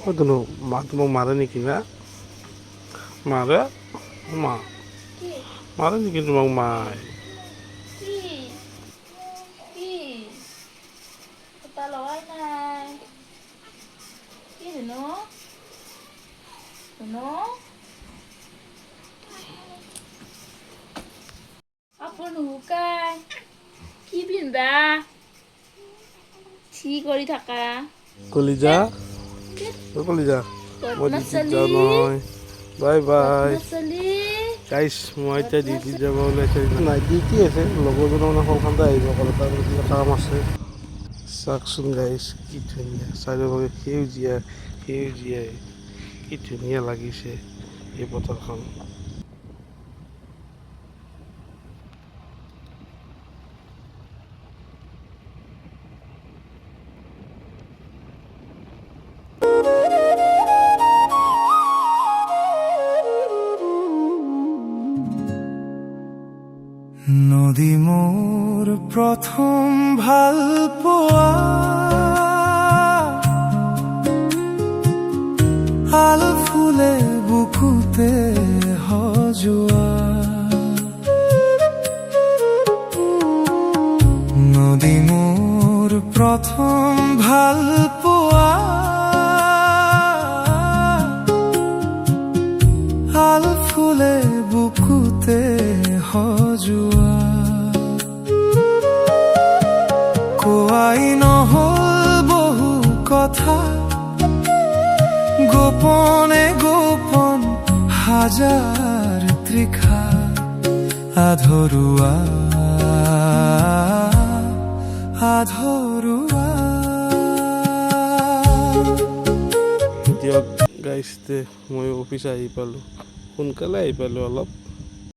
কতনো মা তোমাক মাৰে নেকি না মাৰে মা মাৰে নেকি তোমাক মাই কি পিন্ধবা কি কৰি থাকা কলিজা কলিজা মই ডিউটিত যাওঁ নহয় বাই বাই গাইছ মই এতিয়া ডিউটিত যাব ওলাইছোঁ নাই ডিউটি আছে লগৰজনৰ মানে সোনকালে আহিব ক'লে তাৰ কিবা কাম আছে চাওকচোন গাইছ কি ধুনীয়া চাৰিওফালে সেউজীয়া সেউজীয়াই কি ধুনীয়া লাগিছে এই পথাৰখন নদী মোৰ প্ৰথম ভাল পোৱা আল ফুলে বুকুতে সজোৱা নদী মোৰ প্ৰথম ভাল পোৱা আল ফুলে বুকুতে সজোৱা কোৱাই নহল বহু কথা গোপনে গোপন হাজাৰ তৃষা আধৰুৱা আধৰুৱা দিয়ক গাইছ মই অফিচ আহি পালোঁ সোনকালে আহি পালোঁ অলপ